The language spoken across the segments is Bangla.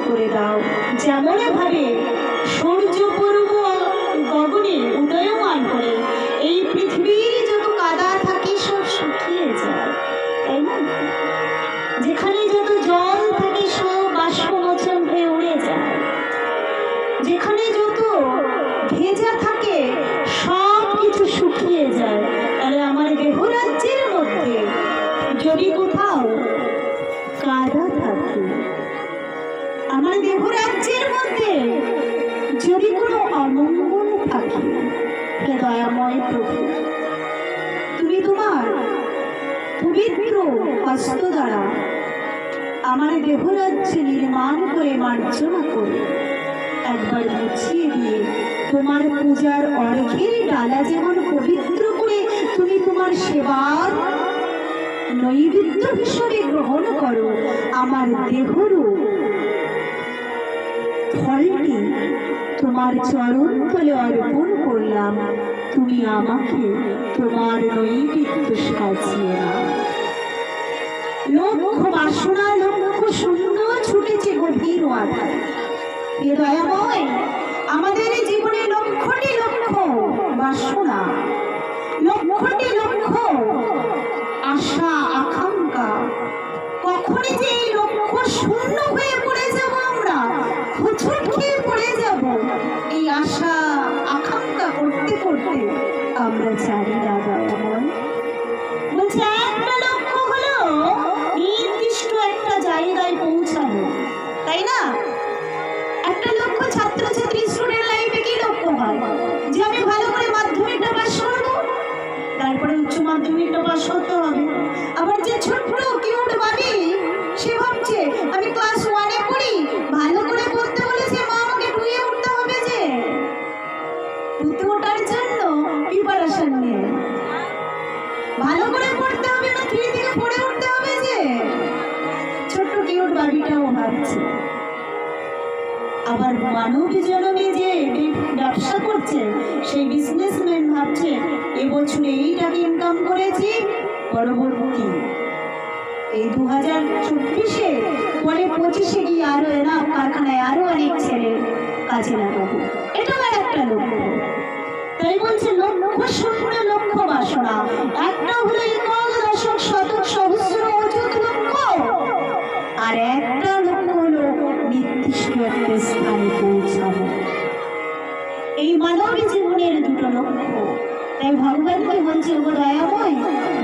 করে দাও। যেমন ভাবে সূর্য পূর্ব গগনে উদয়মান করে এই পৃথিবীর যত কাদা থাকে সব শুকিয়ে যায়, তাই না? যেখানে যত জল থাকে সব বাষ্পমোচন হয়ে উড়ে যায়, যেখানে যত ভেজা থাকে সব কিছু শুকিয়ে যায়। তাহলে আমার দেহরাজ্যের মধ্যে যদি কোথাও কাদা থাকে, আমার দেহরাজ্যের মধ্যে যদি কোনো অমঙ্গল থাকে, হে দয়াময় প্রভু, তুমি তোমার পবিত্র হস্ত দ্বারা আমার দেহরাজ্য নির্মাণ করে মার্জনা করে একবার মুছিয়ে দিয়ে তোমার পূজার অর্ঘের ডালা যেমন পবিত্র করে তুমি তোমার সেবার নৈবেদ্য হিসেবে গ্রহণ করো, আমার দেহরও ফলটি তোমার চরণ তলে অর্পণ করলাম। তুমি আমাকে তোমার নৈবেদ্য সাজিয়ে নাও। লক্ষ বাসনা লক্ষ শূন্য ছুটেছে গভীর আধারে। হে দয়াময়, আমাদের জীবনে লক্ষটি লক্ষ বাসনা, লক্ষটি লক্ষ আশা আকাঙ্ক্ষা, কখনই যে এই লক্ষ্য শূন্য হয়ে পড়ে যাব, আমরা হোঁচট খেয়ে পড়ে যাব, এই আশা আকাঙ্ক্ষা করতে করতে আমরা জানি না দয়াময়। বলছে একটা লক্ষ্য হলো নির্দিষ্ট একটা জায়গায় পৌঁছানো, তাই না? একটা লক্ষ্য ছাত্রছাত্রী স্টুডেন্ট লাইফে কি লক্ষ্য হয়? যে আমি ভালো করে মাধ্যমিকটা পাস করবো, তারপরে উচ্চ মাধ্যমিকটা পাস করতে হবে। আবার যে ছোট্ট কিউট ভাবি, সে ভাবছে আমি ক্লাস 1-এ পড়ি, ভালো করে পড়তে বলেছে মা, আমাকে 2-এ উঠতে হবে, যে 2-তে ওঠার জন্য প্রিপারেশন নিয়ে ভালো করে পড়তে হবে না 3 থেকে 4-এ উঠতে হবে, যে ছোট্ট কিউট ভাবিটাও ভাবছে। আবার মানব জনমে যে ব্যবসা করছে সেই বিজনেসম্যান ভাবছে এবছরে এই টাকা ইনকাম করেছি, পরবর্তী এই 2024-এ পরে 25-এ গিয়ে আরো না কারখানায় আরো অনেক ছেলে কাজে লাগাবো। এটাও একটা লক্ষ্য। তাই বলছে লক্ষ্য শূন্য লক্ষ্য বাসনা। একটা হলো একক দশক শতক সহস্র অযুত লক্ষ্য, আর একটা লক্ষ্য হলো নির্দিষ্ট একটা স্থানে পৌঁছানো। এই মানব জীবনের দুটো লক্ষ্য। তাই ভগবানকে বলছে ও দয়াময়,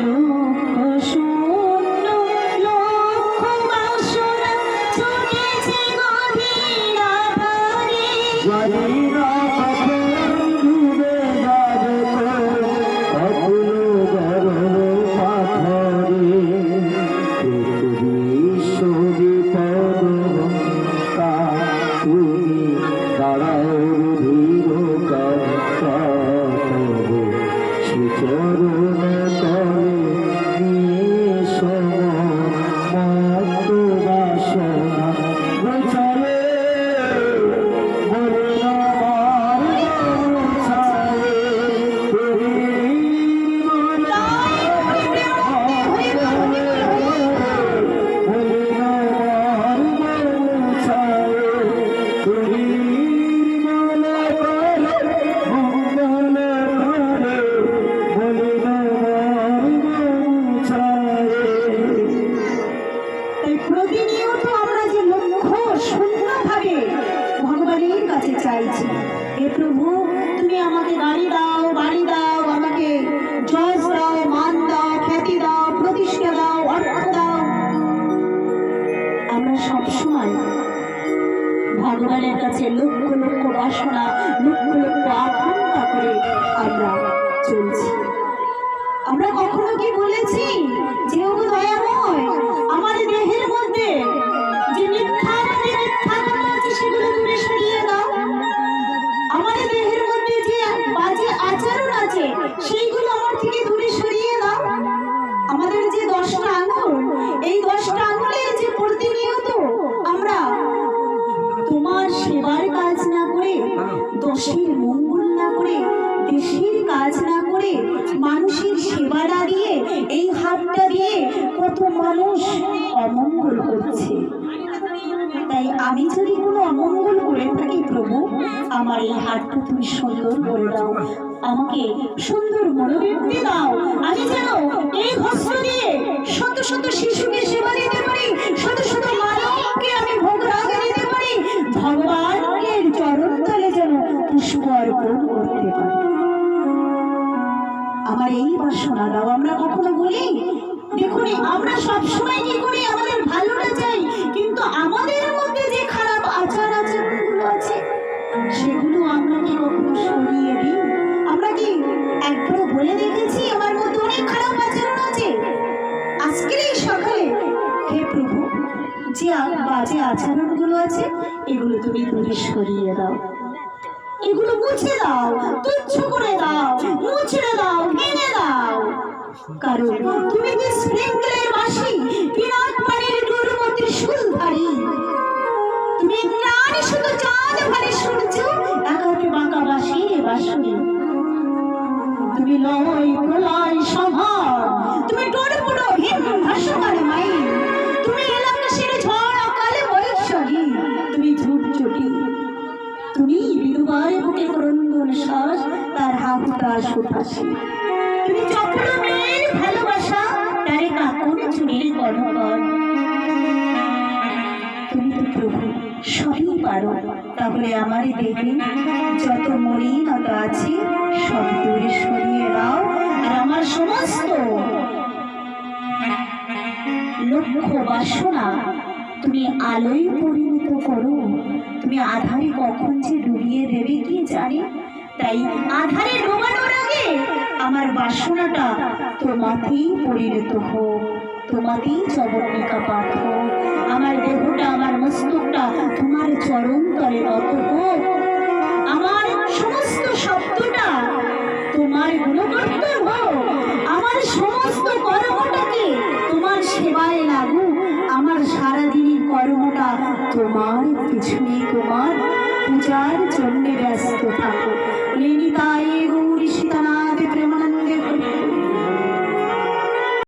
লক্ষ্য শূন্য লক্ষ্য বাসনা ছুটেছে গভীর আধারে। চাইছি, হে প্রভু তুমি আমাকে গাড়ি দাও, বাড়ি দাও, আমাকে যশ দাও, মান দাও, খ্যাতি দাও, প্রতিষ্ঠা দাও, অর্থ দাও। আমরা সবসময় ভগবানের কাছে লক্ষ লক্ষ বাসনা, লক্ষ লক্ষ আকাঙ্ক্ষা করে আমরা চলছি। আমরা কখনো কি বলেছি যে ও দয়াময়, আমার দেহের মধ্যে যে মিথ্যা আছে সেগুলো দূরে সরিয়ে দাও, আমার দেহের মধ্যে যে বাজে আচরণ আছে সেইগুলো আমার থেকে দূরে সরিয়ে দাও। আমাদের যে 10টা আঙুল, এই 10টা আঙুলের যে প্রতিনিয়ত আমরা তোমার সেবার কাজ না করে, দশের মঙ্গল না করে, দেশের কাজ না করে, মানুষের সেবা না দিয়ে, এই হাতটা দিয়ে কত মানুষ আমার এই হাতটা তুমি সুন্দর করে দাও, আমাকে সুন্দর মনোবৃত্তি দাও, আমি যেন এই বস্ত্র দিয়ে শত শত শিশুকে সেবা দিতে পারি, শত শত মানবকে আমি ভোগ রাগ দিতে পারি, ভগবানের চরণ তলে যেন পুষ্প অর্পণ করতে পারি। আমার এই বাসনা দাও। আমরা কখনো বলি, দেখুন আমরা সবসময় কি করি, আমাদের ভালোটা চাই, কিন্তু আমাদের মধ্যে যে খারাপ আচার আচরণগুলো আছে সেগুলো আমরা কি কখনো সরিয়ে দিই? আমরা কি একবারও বলে দেখেছি আমার মধ্যে অনেক খারাপ আচরণ আছে? আজকের এই সকালে হে প্রভু, যে বাজে আচরণগুলো আছে এগুলো তুমি দূরে সরিয়ে দাও, এগুলো মুছে দাও, তুচ্ছ করে দাও, মুছে দাও, ভেঙে দাও। কারণ তুমি যে স্প্রিংকলের বাসি, বিরাট পানির দুর্মতি সুলধারী, তুমি নারী শুধু চাঁদ ভারে সূর্য, একাকে বাঁকা বাসি বাসুরি, তুমি লয় প্রলয় সভার, তুমি টোরপুরো হিম ভাসমান মাই, তুমি এলাকাশের ঝড় অকালে বৈশাখী, তুমি ঝুটঝুটি, তুমি বিধবার বুকে করন্দন শ্বাস, তার হাহুতাস উঠাসি, তুমি চক্র মেয়ের ভালোবাসা, তারে কাকুন চুরির গণকর। তুমি তো প্রভু সবই পারো, তাহলে আমার দেহে যত মলিনতা আছে সব দূরে সরিয়ে দাও, আর আমার সমস্ত লক্ষ্য বাসনা তুমি আলোয় পরিণত করো। তুমি আধারে কখন যে ডুবিয়ে দেবে কি জানি, তাই আধারে ডোবানোর আগে আমার বাসনাটা তোমাতেই পরিণত হোক, তোমাতেই চবর্ণিকা পাঠ হোক, আমার দেহটা আমার মস্তকটা তোমার চরণ তলে নত হোক, আমার সমস্ত শব্দটা তোমার গুণকর্তন হোক, আমার সমস্ত কর্মটাকে তোমার সেবায় লাগুক, আমার সারাদিনের কর্মটা তোমার পিছনে তোমার পূজার জন্য ব্যস্ত থাকো। নিতাই গৌরী সীতা।